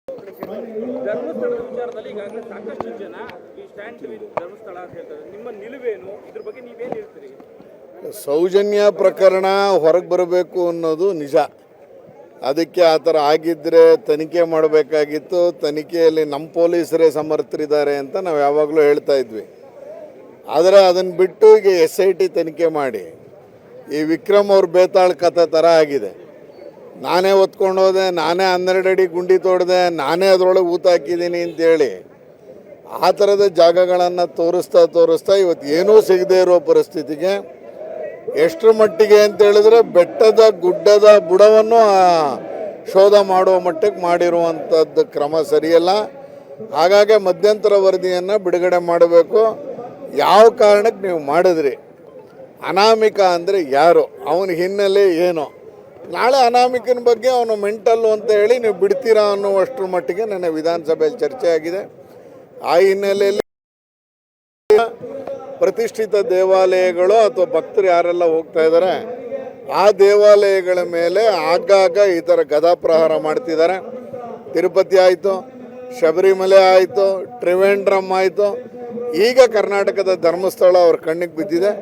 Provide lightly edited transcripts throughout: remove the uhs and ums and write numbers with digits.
ಧರ್ಮಸ್ಥಳದ ವಿಚಾರದಲ್ಲಿ ಈಗಾಗಲೇ ಸಾಕಷ್ಟು ಜನ ಈ ಸ್ಟ್ಯಾಂಡ್ ವಿತ್ ಧರ್ಮಸ್ಥಳ ಅಂತ ಹೇಳ್ತಾರೆ. ನಿಮ್ಮ ನಿಲುವೇನು, ಇದ್ರ ಬಗ್ಗೆ ನೀವೇನು ಹೇಳ್ತೀರಿ? ಸೌಜನ್ಯ ಪ್ರಕರಣ ಹೊರಗೆ ಬರಬೇಕು ಅನ್ನೋದು ನಿಜ. ಅದಕ್ಕೆ ಆ ಥರ ಆಗಿದ್ದರೆ ತನಿಖೆ ಮಾಡಬೇಕಾಗಿತ್ತು. ತನಿಖೆಯಲ್ಲಿ ನಮ್ಮ ಪೊಲೀಸರೇ ಸಮರ್ಥರಿದ್ದಾರೆ ಅಂತ ನಾವು ಯಾವಾಗಲೂ ಹೇಳ್ತಾ ಇದ್ವಿ. ಆದರೆ ಅದನ್ನು ಬಿಟ್ಟು ಈಗ SIT ತನಿಖೆ ಮಾಡಿ ಈ ವಿಕ್ರಮ್ ಅವ್ರ ಬೇತಾಳ್ ಕಥೆ ಥರ ಆಗಿದೆ. ನಾನೇ ಹೊತ್ಕೊಂಡು ಹೋದೆ, ನಾನೇ 12 ಅಡಿ ಗುಂಡಿ ತೋಡಿದೆ, ನಾನೇ ಅದರೊಳಗೆ ಊತ ಹಾಕಿದ್ದೀನಿ ಅಂತೇಳಿ ಆ ಥರದ ಜಾಗಗಳನ್ನು ತೋರಿಸ್ತಾ ಇವತ್ತು ಏನೂ ಸಿಗದೇ ಇರೋ ಪರಿಸ್ಥಿತಿಗೆ, ಎಷ್ಟರ ಮಟ್ಟಿಗೆ ಅಂತ ಹೇಳಿದ್ರೆ ಬೆಟ್ಟದ ಗುಡ್ಡದ ಬುಡವನ್ನು ಶೋಧ ಮಾಡುವ ಮಟ್ಟಕ್ಕೆ ಮಾಡಿರುವಂಥದ್ದು ಕ್ರಮ ಸರಿಯಲ್ಲ. ಹಾಗಾಗಿ ಮಧ್ಯಂತರ ವರದಿಯನ್ನು ಬಿಡುಗಡೆ ಮಾಡಬೇಕು. ಯಾವ ಕಾರಣಕ್ಕೆ ನೀವು ಮಾಡಿದ್ರಿ? ಅನಾಮಿಕ ಅಂದರೆ ಯಾರು, ಅವನ ಹಿನ್ನೆಲೆ ಏನು? ನಾಳೆ ಅನಾಮಿಕನ ಬಗ್ಗೆ ಅವನು ಮೆಂಟಲ್ಲು ಅಂತ ಹೇಳಿ ನೀವು ಬಿಡ್ತೀರಾ ಅನ್ನುವಷ್ಟರ ಮಟ್ಟಿಗೆ ನನ್ನ ವಿಧಾನಸಭೆಯಲ್ಲಿ ಚರ್ಚೆ ಆಗಿದೆ. ಆ ಹಿನ್ನೆಲೆಯಲ್ಲಿ ಪ್ರತಿಷ್ಠಿತ ದೇವಾಲಯಗಳು ಅಥವಾ ಭಕ್ತರು ಯಾರೆಲ್ಲ ಹೋಗ್ತಾ ಇದ್ದಾರೆ ಆ ದೇವಾಲಯಗಳ ಮೇಲೆ ಆಗಾಗ ಈ ಥರ ಗದಾಪ್ರಹಾರ ಮಾಡ್ತಿದ್ದಾರೆ. ತಿರುಪತಿ ಆಯಿತು, ಶಬರಿಮಲೆ ಆಯಿತು, ತ್ರಿವೇಂದ್ರಮ್ ಆಯಿತು, ಈಗ ಕರ್ನಾಟಕದ ಧರ್ಮಸ್ಥಳ ಅವ್ರ ಕಣ್ಣಿಗೆ ಬಿದ್ದಿದೆ.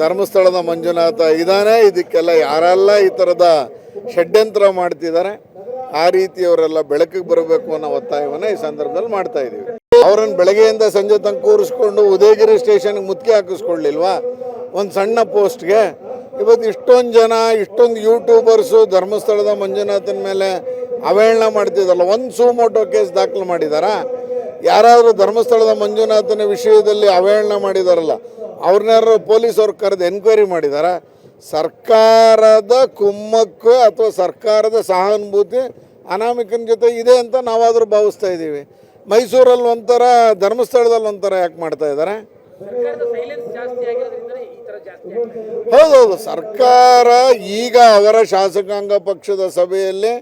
ಧರ್ಮಸ್ಥಳದ ಮಂಜುನಾಥ ಇದ್ದಾನೆ. ಇದಕ್ಕೆಲ್ಲ ಯಾರೆಲ್ಲ ಈ ಥರದ ಷಡ್ಯಂತ್ರ ಮಾಡ್ತಿದ್ದಾರೆ ಆ ರೀತಿಯವರೆಲ್ಲ ಬೆಳಕಿಗೆ ಬರಬೇಕು ಅನ್ನೋ ಒತ್ತಾಯವನ್ನು ಈ ಸಂದರ್ಭದಲ್ಲಿ ಮಾಡ್ತಾ ಇದ್ದೀವಿ. ಅವರನ್ನು ಬೆಳಗ್ಗೆಯಿಂದ ಸಂಜೆ ತನಕ ಕೂರಿಸ್ಕೊಂಡು ಉದಯಗಿರಿ ಸ್ಟೇಷನ್ಗೆ ಮುತ್ತಿಗೆ ಹಾಕಿಸ್ಕೊಳ್ಳಿಲ್ವಾ ಒಂದು ಸಣ್ಣ ಪೋಸ್ಟ್ಗೆ? ಇವತ್ತು ಇಷ್ಟೊಂದು ಜನ, ಇಷ್ಟೊಂದು ಯೂಟ್ಯೂಬರ್ಸು ಧರ್ಮಸ್ಥಳದ ಮಂಜುನಾಥನ ಮೇಲೆ ಅವಹೇಳನ ಮಾಡ್ತಿದ್ದಲ್ಲ, ಒಂದು ಸುಮೋಟೋ ಕೇಸ್ ದಾಖಲು ಮಾಡಿದಾರಾ? ಯಾರಾದರೂ ಧರ್ಮಸ್ಥಳದ ಮಂಜುನಾಥನ ವಿಷಯದಲ್ಲಿ ಅವಹೇಳನ ಮಾಡಿದಾರಲ್ಲ ಅವ್ರನ್ನಾರು ಪೊಲೀಸವ್ರು ಕರೆದು ಎನ್ಕ್ವೈರಿ ಮಾಡಿದಾರ? ಸರ್ಕಾರದ ಕುಮ್ಮಕ್ಕು ಅಥವಾ ಸರ್ಕಾರದ ಸಹಾನುಭೂತಿ ಅನಾಮಿಕನ ಜೊತೆ ಇದೆ ಅಂತ ನಾವಾದರೂ ಭಾವಿಸ್ತಾ ಇದ್ದೀವಿ. ಮೈಸೂರಲ್ಲಿ ಒಂಥರ, ಧರ್ಮಸ್ಥಳದಲ್ಲಿ ಒಂಥರ ಯಾಕೆ ಮಾಡ್ತಾ ಇದ್ದಾರೆ? ಹೌದೌದು, ಸರ್ಕಾರ ಈಗ ಅವರ ಶಾಸಕಾಂಗ ಪಕ್ಷದ ಸಭೆಯಲ್ಲಿ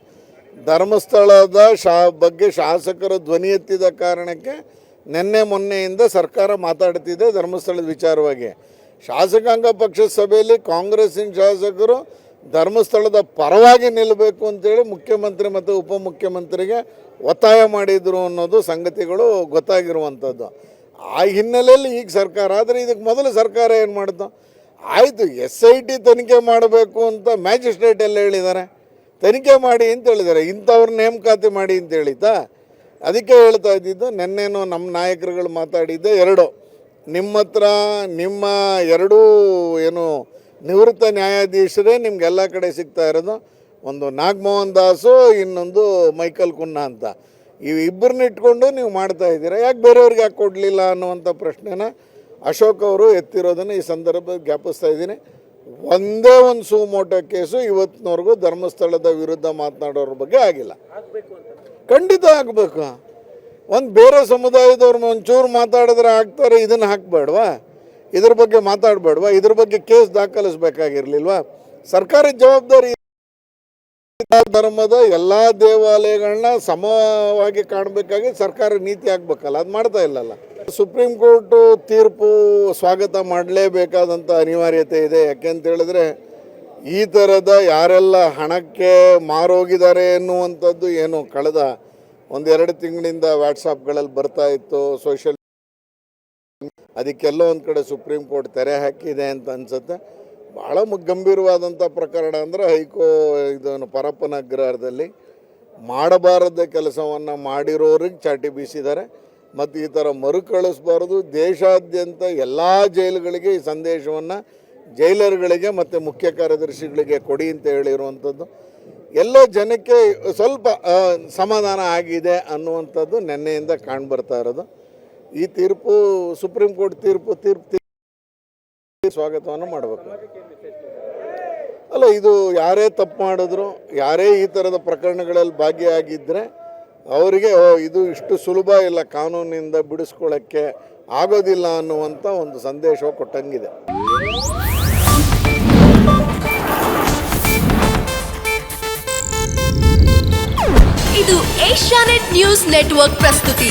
ಧರ್ಮಸ್ಥಳದ ಬಗ್ಗೆ ಶಾಸಕರು ಧ್ವನಿ ಎತ್ತಿದ ಕಾರಣಕ್ಕೆ ನಿನ್ನೆ ಮೊನ್ನೆಯಿಂದ ಸರ್ಕಾರ ಮಾತಾಡ್ತಿದೆ ಧರ್ಮಸ್ಥಳದ ವಿಚಾರವಾಗಿ. ಶಾಸಕಾಂಗ ಪಕ್ಷದ ಸಭೆಯಲ್ಲಿ ಕಾಂಗ್ರೆಸ್ಸಿನ ಶಾಸಕರು ಧರ್ಮಸ್ಥಳದ ಪರವಾಗಿ ನಿಲ್ಲಬೇಕು ಅಂತೇಳಿ ಮುಖ್ಯಮಂತ್ರಿ ಮತ್ತು ಉಪಮುಖ್ಯಮಂತ್ರಿಗೆ ಒತ್ತಾಯ ಮಾಡಿದರು ಅನ್ನೋದು ಸಂಗತಿಗಳು ಗೊತ್ತಾಗಿರುವಂಥದ್ದು. ಆ ಹಿನ್ನೆಲೆಯಲ್ಲಿ ಈಗ ಸರ್ಕಾರ, ಆದರೆ ಇದಕ್ಕೆ ಮೊದಲು ಸರ್ಕಾರ ಏನು ಮಾಡ್ತು? ಆಯಿತು, SIT ತನಿಖೆ ಮಾಡಬೇಕು ಅಂತ ಮ್ಯಾಜಿಸ್ಟ್ರೇಟ್ ಎಲ್ಲ ಹೇಳಿದ್ದಾರೆ, ತನಿಖೆ ಮಾಡಿ ಅಂತ ಹೇಳಿದ್ದಾರೆ. ಇಂಥವ್ರ ನೇಮಕಾತಿ ಮಾಡಿ ಅಂತ ಹೇಳಿತಾ? ಅದಕ್ಕೆ ಹೇಳ್ತಾ ಇದ್ದಿದ್ದು, ನೆನ್ನೆನೂ ನಮ್ಮ ನಾಯಕರುಗಳು ಮಾತಾಡಿದ್ದೆ ಎರಡು, ನಿಮ್ಮ ಹತ್ರ ನಿಮ್ಮ ಎರಡೂ ಏನು ನಿವೃತ್ತ ನ್ಯಾಯಾಧೀಶರೇ ನಿಮಗೆಲ್ಲ ಕಡೆ ಸಿಗ್ತಾ ಇರೋದು, ಒಂದು ನಾಗಮೋಹನ್ ದಾಸು, ಇನ್ನೊಂದು ಮೈಕಲ್ ಕುನ್ನಾ ಅಂತ. ಇಬ್ಬರನ್ನ ಇಟ್ಕೊಂಡು ನೀವು ಮಾಡ್ತಾ ಇದ್ದೀರಾ, ಯಾಕೆ ಬೇರೆಯವ್ರಿಗೆ ಯಾಕೆ ಕೊಡಲಿಲ್ಲ ಅನ್ನುವಂಥ ಪ್ರಶ್ನೆನ ಅಶೋಕ್ ಅವರು ಎತ್ತಿರೋದನ್ನು ಈ ಸಂದರ್ಭದಲ್ಲಿ ಜ್ಞಾಪಿಸ್ತಾ ಇದ್ದೀನಿ. ಒಂದೇ ಒಂದು ಸುಮೋಟೋ ಕೇಸು ಇವತ್ತಿನವರೆಗೂ ಧರ್ಮಸ್ಥಳದ ವಿರುದ್ಧ ಮಾತನಾಡೋರ ಬಗ್ಗೆ ಆಗಿಲ್ಲ. ಖಂಡಿತ ಆಗಬೇಕು. ಒಂದು ಬೇರೆ ಸಮುದಾಯದವ್ರು ಒಂಚೂರು ಮಾತಾಡಿದ್ರೆ ಆಗ್ತಾರೆ, ಇದನ್ನು ಹಾಕಬೇಡ್ವಾ? ಇದ್ರ ಬಗ್ಗೆ ಮಾತಾಡಬೇಡ್ವಾ? ಇದ್ರ ಬಗ್ಗೆ ಕೇಸ್ ದಾಖಲಿಸಬೇಕಾಗಿರ್ಲಿಲ್ವಾ? ಸರ್ಕಾರದ ಜವಾಬ್ದಾರಿ. ಧರ್ಮದ ಎಲ್ಲ ದೇವಾಲಯಗಳನ್ನ ಸಮವಾಗಿ ಕಾಣಬೇಕಾಗಿ ಸರ್ಕಾರ ನೀತಿ ಆಗಬೇಕಲ್ಲ, ಅದು ಮಾಡ್ತಾ ಇಲ್ಲಲ್ಲ. ಸುಪ್ರೀಂ ಕೋರ್ಟು ತೀರ್ಪು ಸ್ವಾಗತ ಮಾಡಲೇಬೇಕಾದಂಥ ಅನಿವಾರ್ಯತೆ ಇದೆ. ಯಾಕೆಂತೇಳಿದ್ರೆ ಈ ಥರದ ಯಾರೆಲ್ಲ ಹಣಕ್ಕೆ ಮಾರೋಗಿದ್ದಾರೆ ಎನ್ನುವಂಥದ್ದು ಏನು ಕಳೆದ 1-2 ತಿಂಗಳಿಂದ ವಾಟ್ಸಪ್ಗಳಲ್ಲಿ ಬರ್ತಾ ಇತ್ತು, ಸೋಷಿಯಲ್, ಅದಕ್ಕೆಲ್ಲೋ ಒಂದು ಕಡೆ ಸುಪ್ರೀಂ ಕೋರ್ಟ್ ತೆರೆ ಹಾಕಿದೆ ಅಂತ ಅನಿಸುತ್ತೆ. ಭಾಳ ಗಂಭೀರವಾದಂಥ ಪ್ರಕರಣ ಅಂದರೆ ಇದನ್ನು ಪರಪ್ಪನ ಅಗ್ರಹಾರದಲ್ಲಿ ಮಾಡಬಾರದ ಕೆಲಸವನ್ನು ಮಾಡಿರೋರಿಗೆ ಚಾಟಿ ಬೀಸಿದ್ದಾರೆ. ಮತ್ತು ಈ ಥರ ಮರುಕಳಿಸ್ಬಾರ್ದು. ದೇಶಾದ್ಯಂತ ಎಲ್ಲ ಜೈಲುಗಳಿಗೆ ಈ ಸಂದೇಶವನ್ನು ಜೈಲರ್ಗಳಿಗೆ ಮತ್ತು ಮುಖ್ಯ ಕಾರ್ಯದರ್ಶಿಗಳಿಗೆ ಕೊಡಿ ಅಂತ ಹೇಳಿರುವಂಥದ್ದು ಎಲ್ಲ ಜನಕ್ಕೆ ಸ್ವಲ್ಪ ಸಮಾಧಾನ ಆಗಿದೆ ಅನ್ನುವಂಥದ್ದು ನಿನ್ನೆಯಿಂದ ಕಾಣ್ಬರ್ತಾ ಇರೋದು. ಈ ತೀರ್ಪು, ಸುಪ್ರೀಂ ಕೋರ್ಟ್ ತೀರ್ಪು ಸ್ವಾಗತವನ್ನು ಮಾಡಬೇಕು. ಅಲ್ಲ, ಇದು ಯಾರೇ ತಪ್ಪು ಮಾಡಿದ್ರು, ಯಾರೇ ಈ ಥರದ ಪ್ರಕರಣಗಳಲ್ಲಿ ಭಾಗಿಯಾಗಿದ್ದರೆ ಅವರಿಗೆ ಇದು ಇಷ್ಟು ಸುಲಭ ಇಲ್ಲ, ಕಾನೂನಿನಿಂದ ಬಿಡಿಸ್ಕೊಳ್ಳೋಕ್ಕೆ ಆಗೋದಿಲ್ಲ ಅನ್ನುವಂಥ ಒಂದು ಸಂದೇಶ ಕೊಟ್ಟಂಗಿದೆ. ಇದು ಏಷ್ಯಾನೆಟ್ ನ್ಯೂಸ್ ನೆಟ್ವರ್ಕ್ ಪ್ರಸ್ತುತಿ.